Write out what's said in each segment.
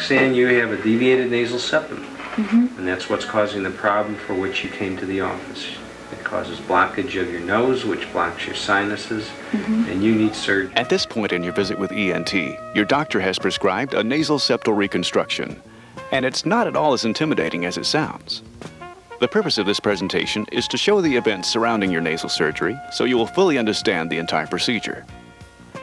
Roxanne, you have a deviated nasal septum, and that's what's causing the problem for which you came to the office. It causes blockage of your nose, which blocks your sinuses, and you need surgery. At this point in your visit with ENT, your doctor has prescribed a nasal septal reconstruction, and it's not at all as intimidating as it sounds. The purpose of this presentation is to show the events surrounding your nasal surgery so you will fully understand the entire procedure.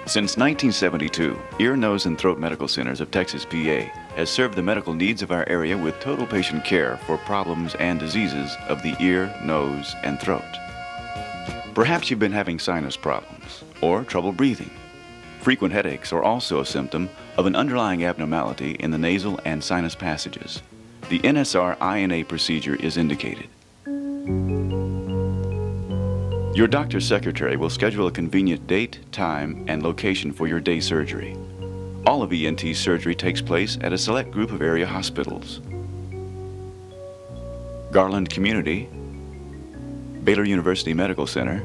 Since 1972, Ear, Nose, and Throat Medical Centers of Texas, PA has served the medical needs of our area with total patient care for problems and diseases of the ear, nose, and throat. Perhaps you've been having sinus problems or trouble breathing. Frequent headaches are also a symptom of an underlying abnormality in the nasal and sinus passages. The Nsri procedure is indicated. Your doctor's secretary will schedule a convenient date, time, and location for your day surgery. All of ENT's surgery takes place at a select group of area hospitals: Garland Community, Baylor University Medical Center,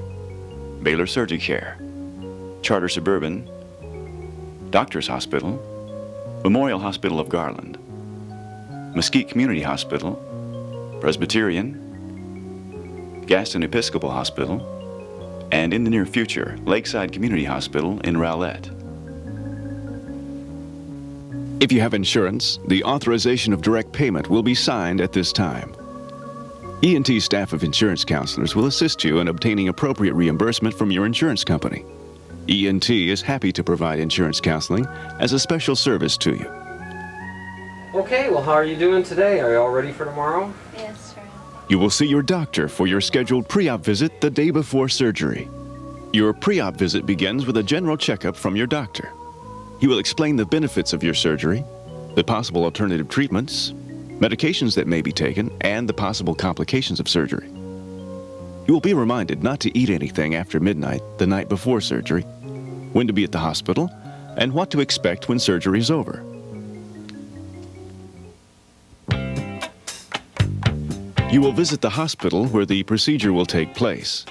Baylor Surgicare, Charter Suburban, Doctors Hospital, Memorial Hospital of Garland, Mesquite Community Hospital, Presbyterian, Gaston Episcopal Hospital, and in the near future, Lakeside Community Hospital in Rowlett. If you have insurance, the authorization of direct payment will be signed at this time. ENT staff of insurance counselors will assist you in obtaining appropriate reimbursement from your insurance company. ENT is happy to provide insurance counseling as a special service to you. Okay, well, how are you doing today? Are you all ready for tomorrow? Yes, sir. You will see your doctor for your scheduled pre-op visit the day before surgery. Your pre-op visit begins with a general checkup from your doctor. He will explain the benefits of your surgery, the possible alternative treatments, medications that may be taken, and the possible complications of surgery. You will be reminded not to eat anything after midnight the night before surgery, when to be at the hospital, and what to expect when surgery is over. You will visit the hospital where the procedure will take place.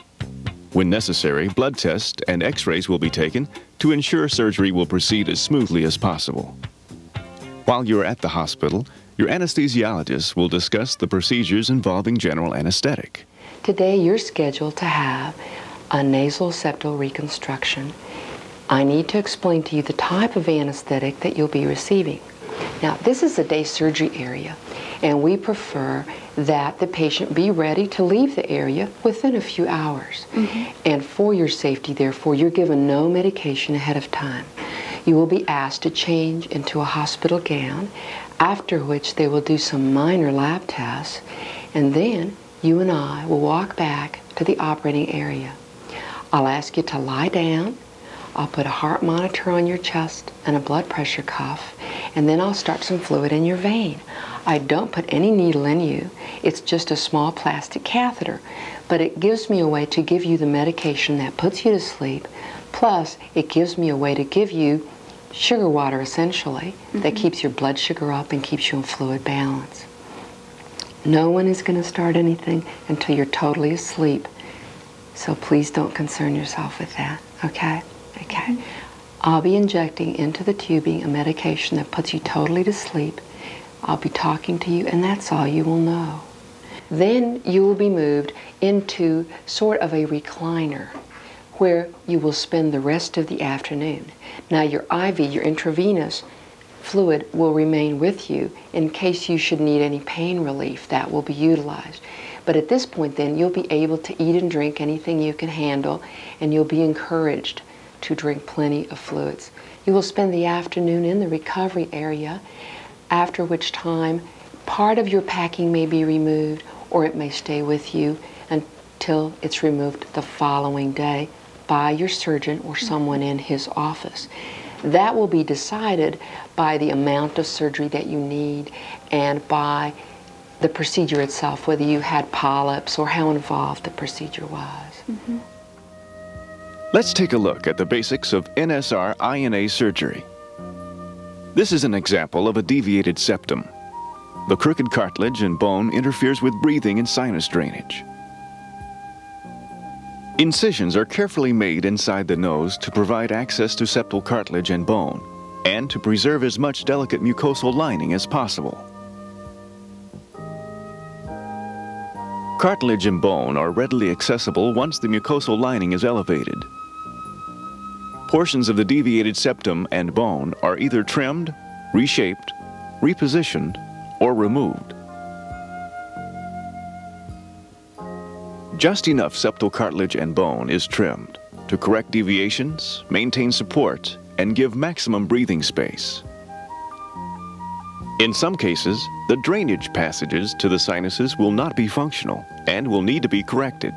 When necessary, blood tests and X-rays will be taken to ensure surgery will proceed as smoothly as possible. While you're at the hospital, your anesthesiologist will discuss the procedures involving general anesthetic. Today you're scheduled to have a nasal septal reconstruction. I need to explain to you the type of anesthetic that you'll be receiving. Now, this is a day surgery area, and we prefer that the patient be ready to leave the area within a few hours. And for your safety, therefore, you're given no medication ahead of time. You will be asked to change into a hospital gown, after which they will do some minor lab tests, and then you and I will walk back to the operating area. I'll ask you to lie down. I'll put a heart monitor on your chest and a blood pressure cuff, and then I'll start some fluid in your vein. I don't put any needle in you. It's just a small plastic catheter, but it gives me a way to give you the medication that puts you to sleep, plus it gives me a way to give you sugar water, essentially, that keeps your blood sugar up and keeps you in fluid balance. No one is going to start anything until you're totally asleep, so please don't concern yourself with that, okay? Okay. I'll be injecting into the tubing a medication that puts you totally to sleep. I'll be talking to you, and that's all you will know. Then you will be moved into sort of a recliner where you will spend the rest of the afternoon. Now your IV, your intravenous fluid, will remain with you in case you should need any pain relief. That will be utilized. But at this point then, you'll be able to eat and drink anything you can handle, and you'll be encouraged to drink plenty of fluids. You will spend the afternoon in the recovery area, after which time part of your packing may be removed, or it may stay with you until it's removed the following day by your surgeon or someone in his office. That will be decided by the amount of surgery that you need and by the procedure itself, whether you had polyps or how involved the procedure was. Let's take a look at the basics of Nsri surgery. This is an example of a deviated septum. The crooked cartilage and bone interferes with breathing and sinus drainage. Incisions are carefully made inside the nose to provide access to septal cartilage and bone. and to preserve as much delicate mucosal lining as possible. Cartilage and bone are readily accessible once the mucosal lining is elevated. Portions of the deviated septum and bone are either trimmed, reshaped, repositioned, or removed. Just enough septal cartilage and bone is trimmed to correct deviations, maintain support, and give maximum breathing space. In some cases, the drainage passages to the sinuses will not be functional and will need to be corrected.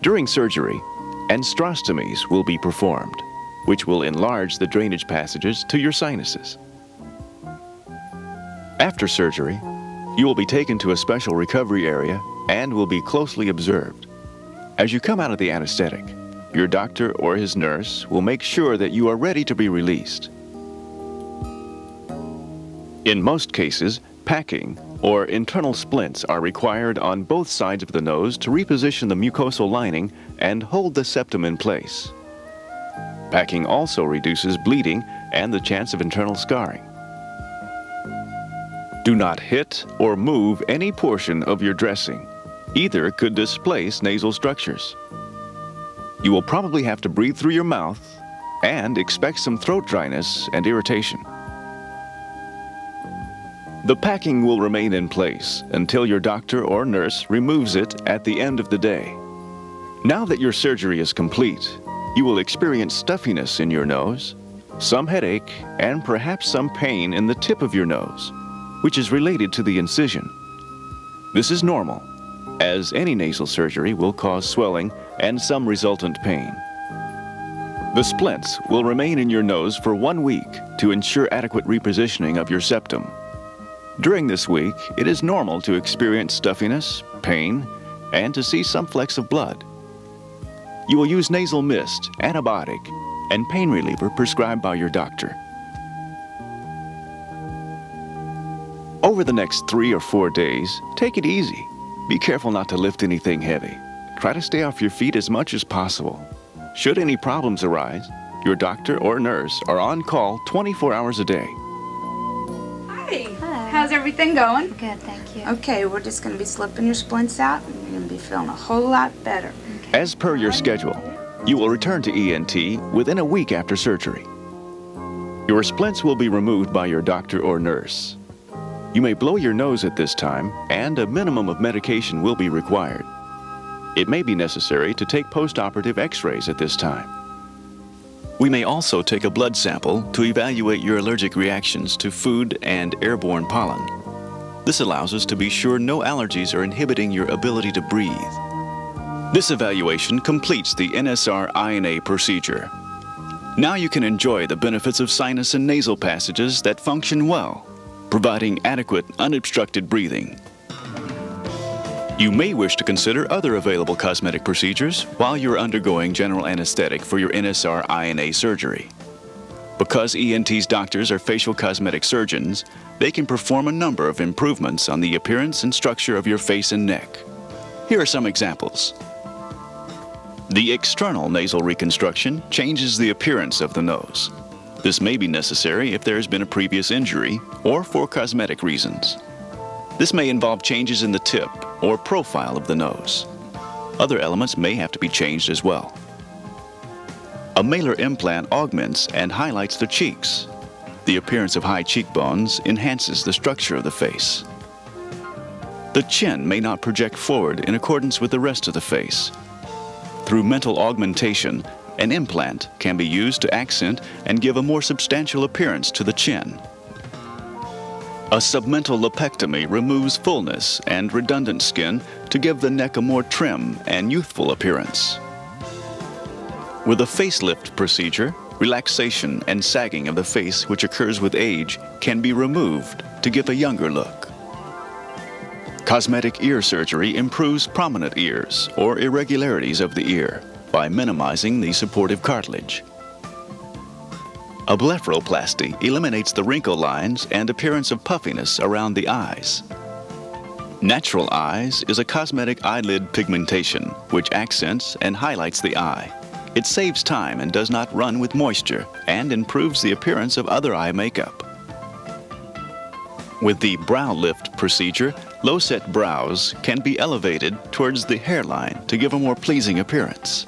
During surgery, anastostomies will be performed, which will enlarge the drainage passages to your sinuses. After surgery, you will be taken to a special recovery area and will be closely observed. As you come out of the anesthetic, your doctor or his nurse will make sure that you are ready to be released. In most cases, packing or internal splints are required on both sides of the nose to reposition the mucosal lining and hold the septum in place. Packing also reduces bleeding and the chance of internal scarring. Do not hit or move any portion of your dressing. Either could displace nasal structures. You will probably have to breathe through your mouth and expect some throat dryness and irritation. The packing will remain in place until your doctor or nurse removes it at the end of the day. Now that your surgery is complete, you will experience stuffiness in your nose, some headache, and perhaps some pain in the tip of your nose, which is related to the incision. This is normal, as any nasal surgery will cause swelling and some resultant pain. The splints will remain in your nose for 1 week to ensure adequate repositioning of your septum. During this week, it is normal to experience stuffiness, pain, and to see some flecks of blood. You will use nasal mist, antibiotic, and pain reliever prescribed by your doctor. Over the next 3 or 4 days, take it easy. Be careful not to lift anything heavy. Try to stay off your feet as much as possible. Should any problems arise, your doctor or nurse are on call 24 hours a day. Hi. How's everything going? Good, thank you. Okay, we're just going to be slipping your splints out and you're going to be feeling a whole lot better. Okay. As per your schedule, you will return to ENT within a week after surgery. Your splints will be removed by your doctor or nurse. You may blow your nose at this time, and a minimum of medication will be required. It may be necessary to take post-operative X-rays at this time. We may also take a blood sample to evaluate your allergic reactions to food and airborne pollen. This allows us to be sure no allergies are inhibiting your ability to breathe. This evaluation completes the Nsri procedure. Now you can enjoy the benefits of sinus and nasal passages that function well, providing adequate, unobstructed breathing. You may wish to consider other available cosmetic procedures while you're undergoing general anesthetic for your Nsri surgery. Because ENT's doctors are facial cosmetic surgeons, they can perform a number of improvements on the appearance and structure of your face and neck. Here are some examples. The external nasal reconstruction changes the appearance of the nose. This may be necessary if there has been a previous injury or for cosmetic reasons. This may involve changes in the tip or profile of the nose. Other elements may have to be changed as well. A malar implant augments and highlights the cheeks. The appearance of high cheekbones enhances the structure of the face. The chin may not project forward in accordance with the rest of the face. Through mental augmentation, an implant can be used to accent and give a more substantial appearance to the chin. A submental lipectomy removes fullness and redundant skin to give the neck a more trim and youthful appearance. With a facelift procedure, relaxation and sagging of the face which occurs with age can be removed to give a younger look. Cosmetic ear surgery improves prominent ears or irregularities of the ear by minimizing the supportive cartilage. A blepharoplasty eliminates the wrinkle lines and appearance of puffiness around the eyes. Natural eyes is a cosmetic eyelid pigmentation which accents and highlights the eye, It saves time and does not run with moisture and improves the appearance of other eye makeup. With the brow lift procedure, low-set brows can be elevated towards the hairline to give a more pleasing appearance.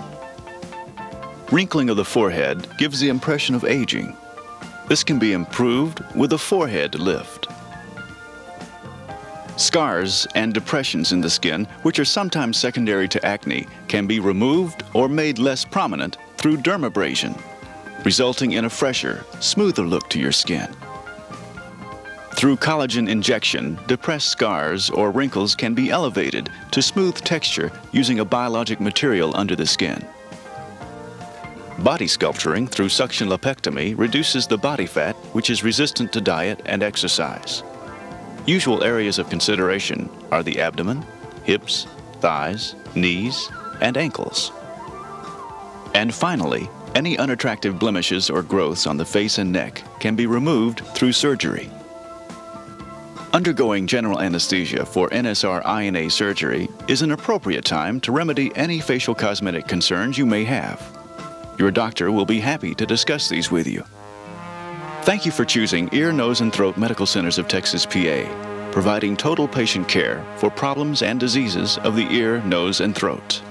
Wrinkling of the forehead gives the impression of aging. This can be improved with a forehead lift. Scars and depressions in the skin, which are sometimes secondary to acne, can be removed or made less prominent through dermabrasion, resulting in a fresher, smoother look to your skin. Through collagen injection, depressed scars or wrinkles can be elevated to smooth texture using a biologic material under the skin. Body sculpturing through suction lipectomy reduces the body fat, which is resistant to diet and exercise. Usual areas of consideration are the abdomen, hips, thighs, knees, and ankles. And finally, any unattractive blemishes or growths on the face and neck can be removed through surgery. Undergoing general anesthesia for NSR-INA surgery is an appropriate time to remedy any facial cosmetic concerns you may have. Your doctor will be happy to discuss these with you. Thank you for choosing Ear, Nose, and Throat Medical Centers of Texas, PA, providing total patient care for problems and diseases of the ear, nose, and throat.